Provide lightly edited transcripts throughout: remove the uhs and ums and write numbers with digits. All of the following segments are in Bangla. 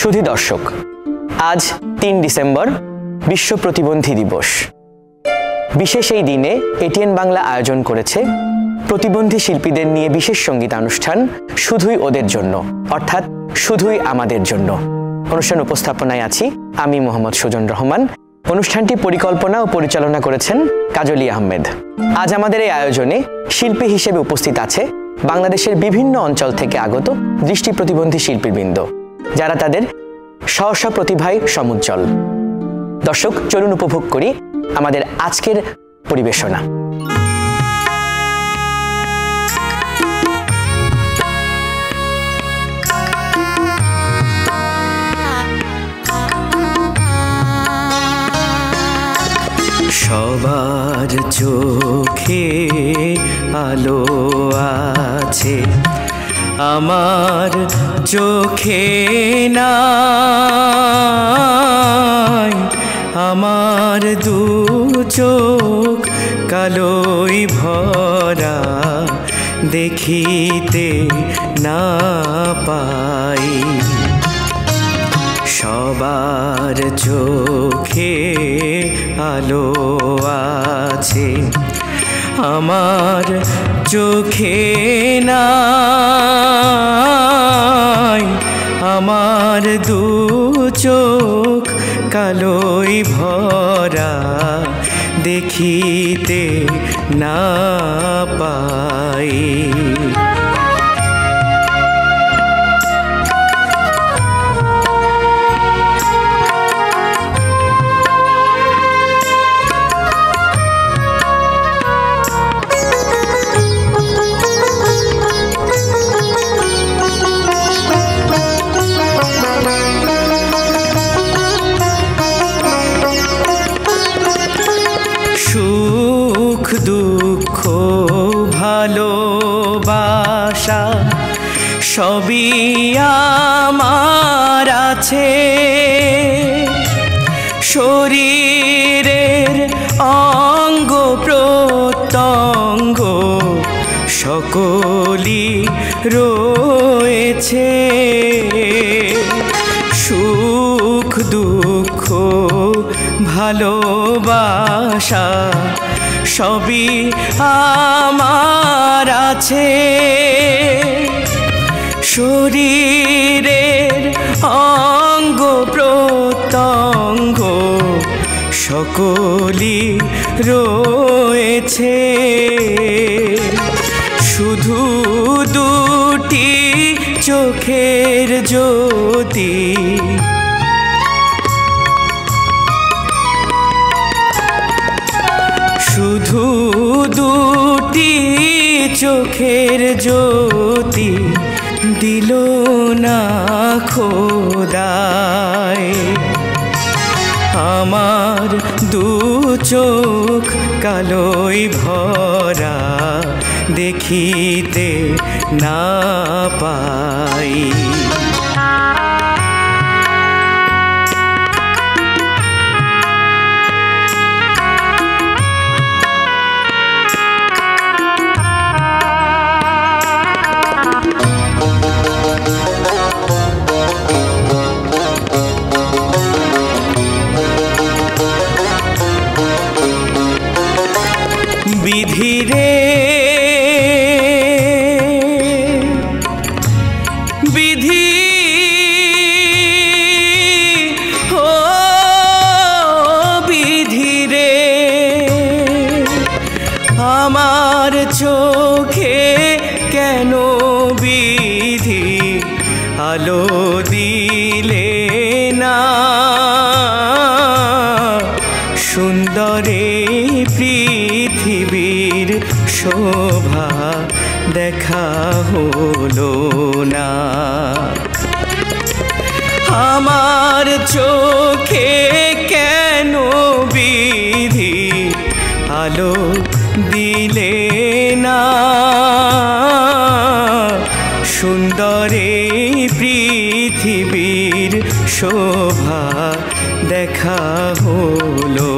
সুধী দর্শক, আজ ৩ ডিসেম্বর বিশ্ব প্রতিবন্ধী দিবস। বিশেষ এই দিনে এটিএন বাংলা আয়োজন করেছে প্রতিবন্ধী শিল্পীদের নিয়ে বিশেষ সঙ্গীতানুষ্ঠান শুধুই ওদের জন্য, অর্থাৎ শুধুই আমাদের জন্য। অনুষ্ঠান উপস্থাপনায় আছি আমি মোহাম্মদ সুজন রহমান। অনুষ্ঠানটি পরিকল্পনা ও পরিচালনা করেছেন কাজলী আহমেদ। আজ আমাদের এই আয়োজনে শিল্পী হিসেবে উপস্থিত আছে বাংলাদেশের বিভিন্ন অঞ্চল থেকে আগত দৃষ্টি প্রতিবন্ধী শিল্পীবৃন্দ, যারা তাদের স্ব প্রতিভায় সমুজ্জ্বল। দর্শক, চলুন উপভোগ করি আমাদের আজকের পরিবেশনা। সবার চোখে আলো আছে, আমার চোখে নাই। আমার দু চোখ কালোই ভরা, দেখিতে না পাই। সবার চোখে আলো আছে, আমার চোখে নাই। আমার দু চোখ কালোই ভরা, দেখিতে না পাই। সুখ দুঃখ ভালোবাসা সবই আমার আছে। শরীরের অঙ্গ প্রত্যঙ্গ সকলই রয়েছে। সুখ দুঃখ ভালোবাসা সবই আমার আছে। শরীরের অঙ্গ প্রত্যঙ্গ সকলই রয়েছে। শুধু দুটি চোখের জ্যোতি, শুধু দুটি চোখের জ্যোতি দিল না খোদায়। আমার দু চোখ কালোই ভরা, দেখিতে না পাই। বিধি রে বিধি, ও বিধি রে, আমার চোখে কেন বিধি আলো দিলে না। সুন্দরে পৃথিবীর শোভা দেখা হলো না। আমার চোখে কেন বিধি আলো দিলে না। সুন্দরে পৃথিবীর শোভা দেখা হলো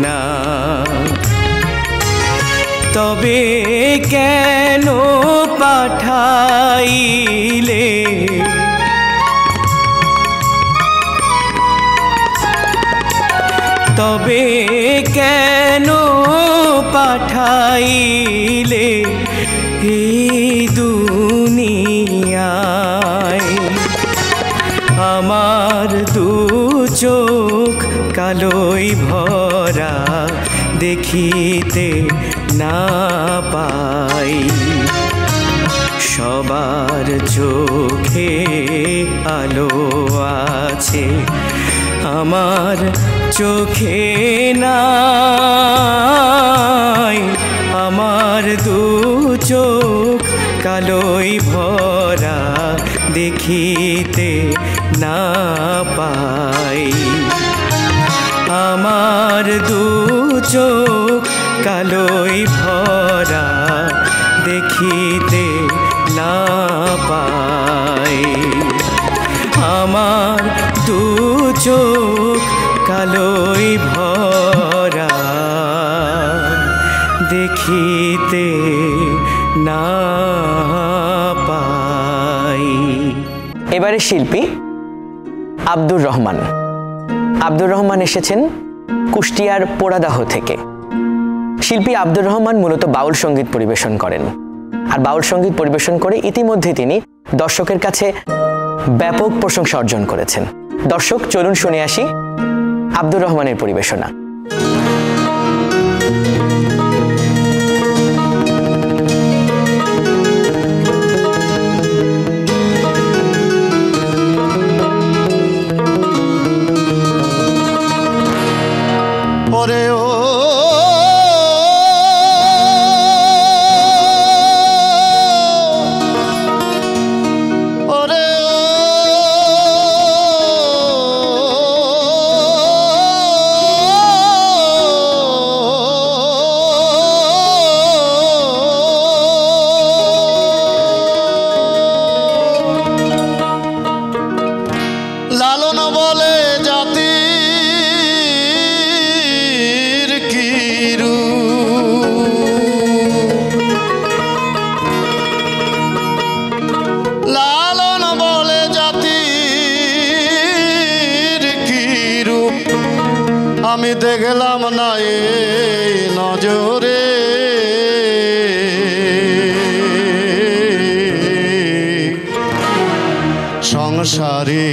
না। তবে কেন পাঠাইলে পাইলে এই দুনিয়ায়। আমার দু চোখ কালোই ভরা দেখিতে না পাই। সবার চোখে আলো আছে, আমার চোখে নাই। আমার দু চোখ কালোই ভরা দেখিতে না পাই। আমার দু চোখ কালোই ভরা দেখিতে না পাই। আমার দু চোখ কালোই ভরা দেখিতে না পাই। এবারে শিল্পী আব্দুর রহমান। আব্দুর রহমান এসেছেন কুষ্টিয়ার পোড়াদাহ থেকে। শিল্পী আব্দুর রহমান মূলত বাউল সঙ্গীত পরিবেশন করেন, আর বাউল সঙ্গীত পরিবেশন করে ইতিমধ্যে তিনি দর্শকের কাছে ব্যাপক প্রশংসা অর্জন করেছেন। দর্শক, চলুন শুনে আসি আব্দুর রহমানের পরিবেশনা। লালন বলে জাতির কিরু, লালন বলে জাতির কিরু, আমি দেখলাম না এই নজরে। সংসারে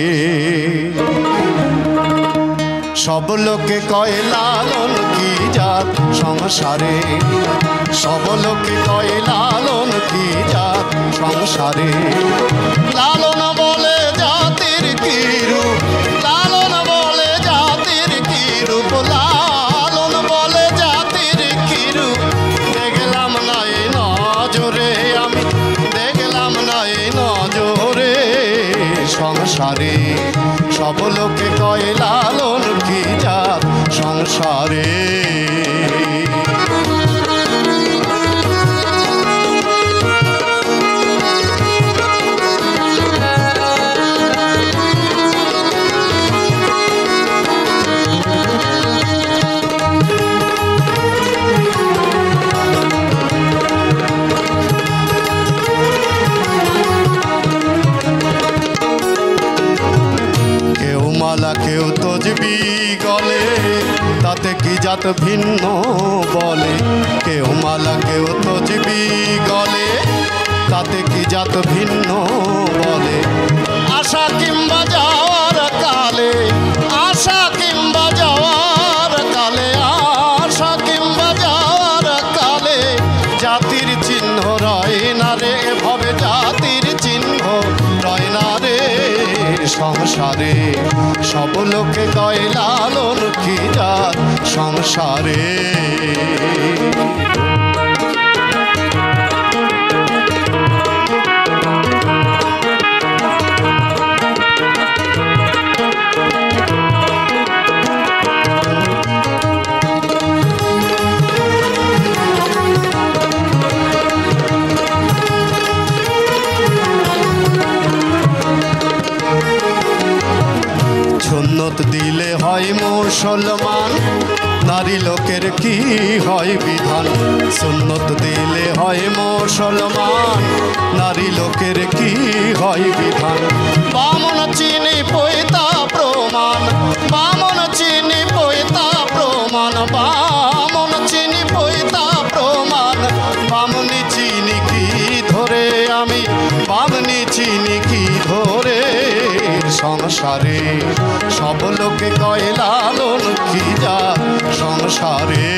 সব লোকে কয় লালন কি জাত, সংসারে সব লোকে কয় লালন কি জাত, সংসারে লালন বলে জাতির কি রূপ, লালন বলে জাতির কি রূপ, লালন বলে জাতির কি রূপ। দেখলাম না এই নজরে, আমি দেখলাম না এই নজরে। সংসারে সব লোকে কয় লালন কি জাত, সংসারে কেউ তজবি গলে, তাতে কি জাত ভিন্ন বলে। কেউ মালা কেউ তজবি গলে, তাতে কি জাত ভিন্ন বলে। আশা কিংবা যাওয়ার কালে, আশা কিংবা যাওয়ার কালে, আশা কিংবা যাওয়ার কালে জাতির চিহ্ন রয় না রে, এভাবে জাতির চিহ্ন রয় না রে। সংসারে সব লোকে কয় লালন কি জাত, সংসারে সুন্নত দিলে হয় মুসলমান, নারী লোকের কি হয় বিধান। সুন্নত দিলে হয় মুসলমান, নারী লোকের কি হয় বিধান। বামন চিনি পৈতা প্রমাণ, বামন চিনি পৈতা প্রমাণ, বামন চিনি পৈতা প্রমাণ। আমি পাবনি চিনি কি ধরে সংসারে সব লোকে কয় লালন কি যা সংসারে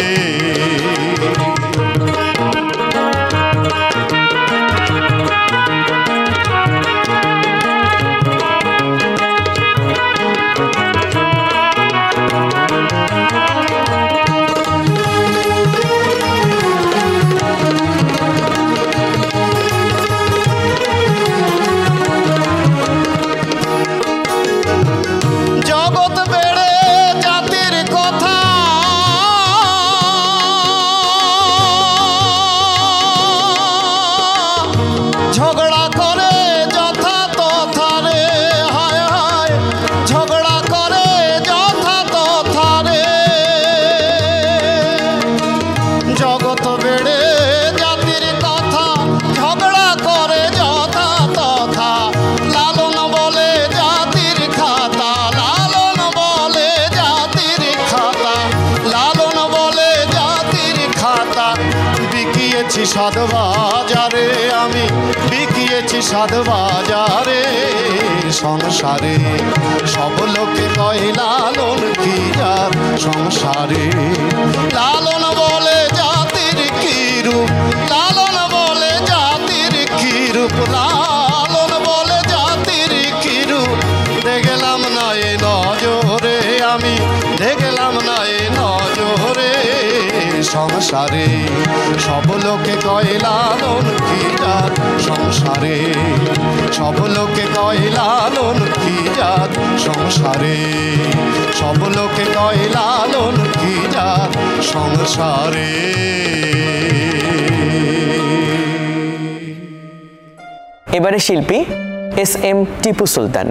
সাদ বাজারে আমি বিকিয়েছি সাদ বাজারে সংসারে সব লোকে কয় লালন কি যার সংসারে লালন বলে জাতির কি রূপ লালন বলে জাতির কি রূপ লালন বলে জাতির কি রূপ দেখলাম না এ নজরে আমি দেখলাম না এ নজরে সংসারে সব লোকে কয় লালন কি জাত সংসারে সব লোকে কয় লালন কি জাত সংসারে সব লোকে কয় লালন কি জাত সংসারে এবারে শিল্পী এস.এম. টিপু সুলতান।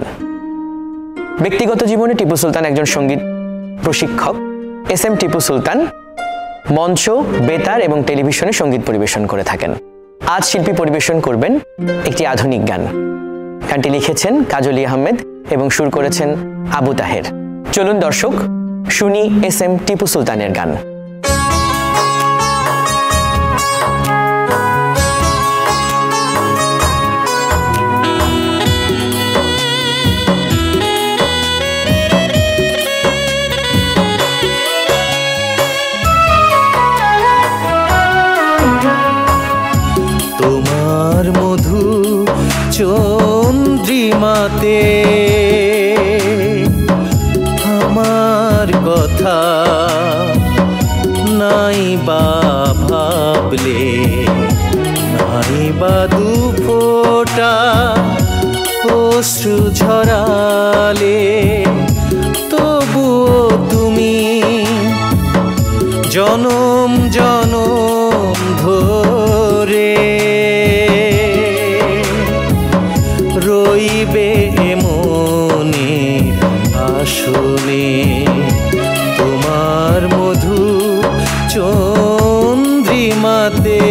ব্যক্তিগত জীবনে টিপু সুলতান একজন সঙ্গীত প্রশিক্ষক। এস.এম. টিপু সুলতান মঞ্চ, বেতার এবং টেলিভিশনে সঙ্গীত পরিবেশন করে থাকেন। আজ শিল্পী পরিবেশন করবেন একটি আধুনিক গান। গানটি লিখেছেন কাজলী আহমেদ এবং সুর করেছেন আবু তাহের। চলুন দর্শক শুনি এস.এম. টিপু সুলতানের গান। চন্দ্রিমাতে আমার কথা নাই বা ভাবলে নাই বা দুফোঁটা অশ্রু ঝরালে তবুও তুমি জনম জনম ধরে রইবে মনে আসনে তোমার মধু চন্দ্রিমাতে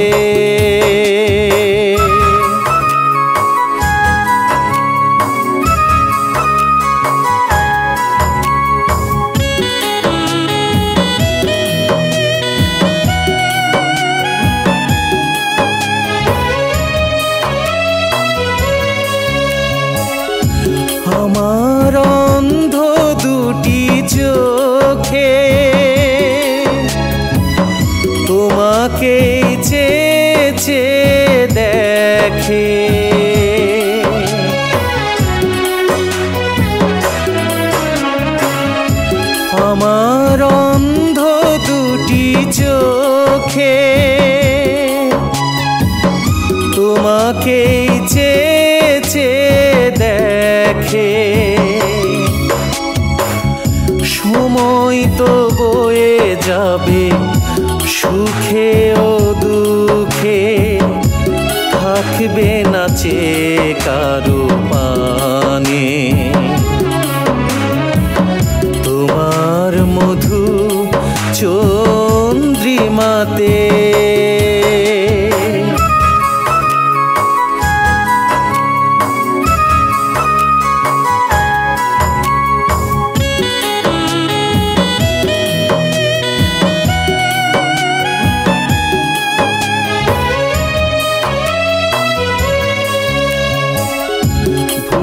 আমার অন্ধ দুটি চোখে তোমাকে চেয়ে চেয়ে দেখে আমার অন্ধ দুটি চোখে তোমাকে চেয়ে চেয়ে দেখে সময় তো বয়ে যাবে সুখে ও দুঃখে থাকবে না চেয়ে কারো পানে তোমার মধু চন্দ্রিমাতে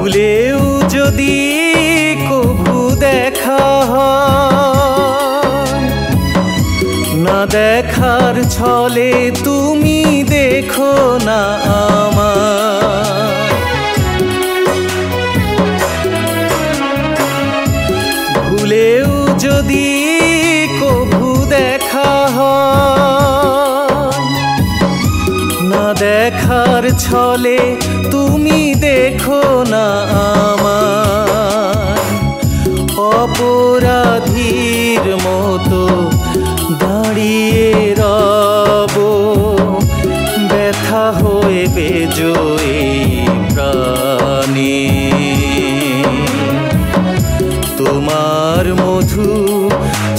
ভুলেও যদি কভু দেখা হয়, না দেখার ছলে তুমি দেখো না আমার। ভুলেও যদি কভু দেখা হয়, না দেখার ছলে তুমি দেখো না আমার। অপরাধীর মতো দাঁড়িয়ে রব, ব্যথা হয়ে বেজোয় প্রাণে। তোমার মধু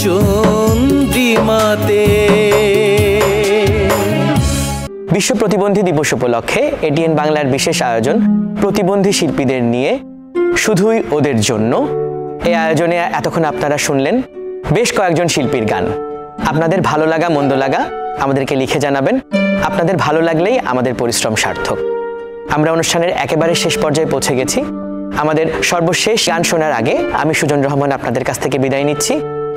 চন্দ্রিমাতে। বিশ্ব প্রতিবন্ধী দিবস উপলক্ষে এটিএন বাংলার বিশেষ আয়োজন প্রতিবন্ধী শিল্পীদের নিয়ে, শুধুই ওদের জন্য। এই আয়োজনে এতক্ষণ আপনারা শুনলেন বেশ কয়েকজন শিল্পীর গান। আপনাদের ভালো লাগা মন্দ লাগা আমাদেরকে লিখে জানাবেন। আপনাদের ভালো লাগলেই আমাদের পরিশ্রম সার্থক। আমরা অনুষ্ঠানের একেবারে শেষ পর্যায়ে পৌঁছে গেছি। আমাদের সর্বশেষ গান শোনার আগে আমি সুজন রহমান আপনাদের কাছ থেকে বিদায় নিচ্ছি।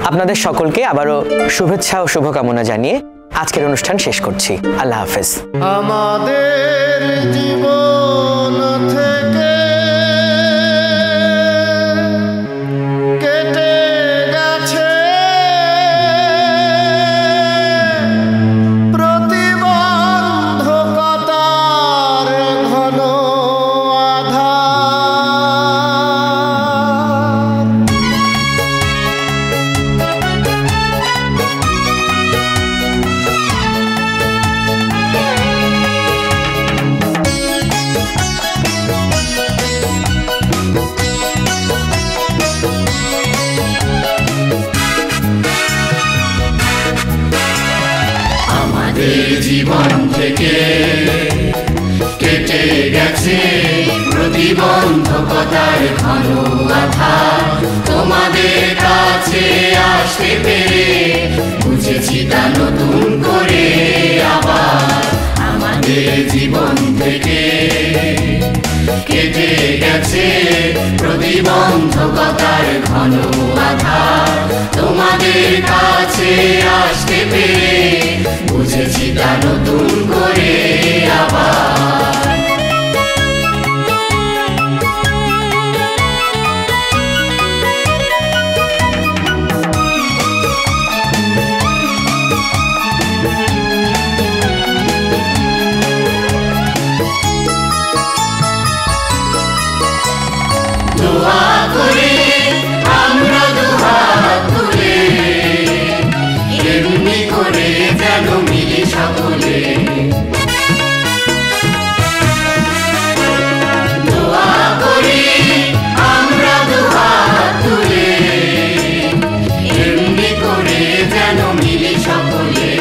আপনাদের সকলকে আবারও শুভেচ্ছা ও শুভকামনা জানিয়ে আজকের অনুষ্ঠান শেষ করছি। আল্লাহ হাফেজ। আমাদের জীবন থেকে কেটে গেছে প্রতিবন্ধকতার ঘন আধার। জীবন থেকে কেটে গেছে প্রতিবন্ধকতার ঘন আধার। তোমাদের কাছে আসতে পেরে বুঝেছি তা নতুন করে আবার। আমাদের জীবন থেকে কেটে গেছে প্রতিবন্ধকতার ঘন আধার। তোমাদের কাছে আসতে পেরে বুঝেছি তা নতুন করে আবার। দোয়া করে আমরা দুহাত তুলে এমনি করে যেন মিলি সকলে। দোয়া করি আমরা দুহাত তুলে এমনি করে যেন মিলি সকলে।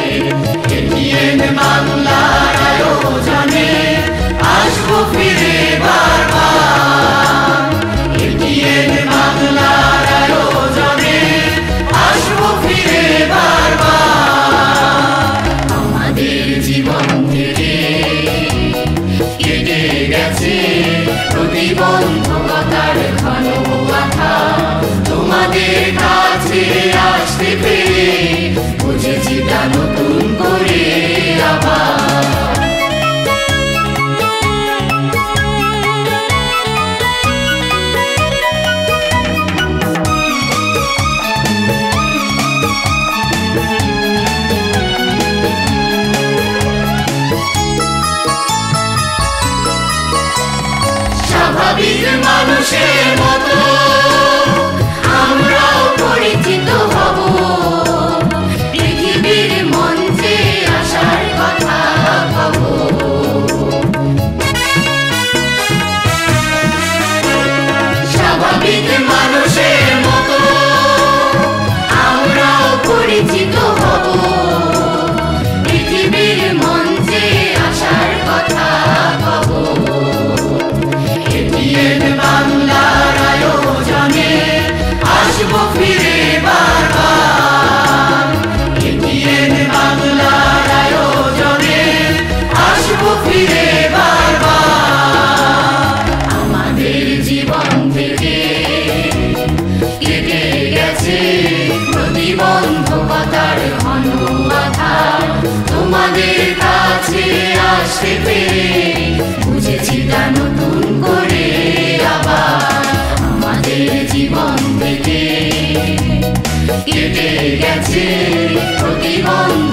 এটিএন বাংলার আয়োজনে আসবো ফিরে বারবার। এটিএন বাংলার আয়োজনে আসবো ফিরে বারবার। আমাদের জীবন থেকে কেটে গেছে প্রতিবন্ধকতার ঘন আধার। তোমাদের কাছে আসতে পেরে বুঝেছি তা নতুন করে আবার। স্বাভাবিক মানুষের মতো আমরাও পরিচিত হব, পৃথিবীর মঞ্চে আসার কথা ভাব। স্বাভাবিক মানুষের মতো আমরাও পরিচিত হব, পৃথিবীর মঞ্চে আসার কথা ভাব। এটিএন বাংলার আয়োজন নতুন করে আবার আমাদের জীবন থেকে কেটে গেছে প্রতিবন্ধ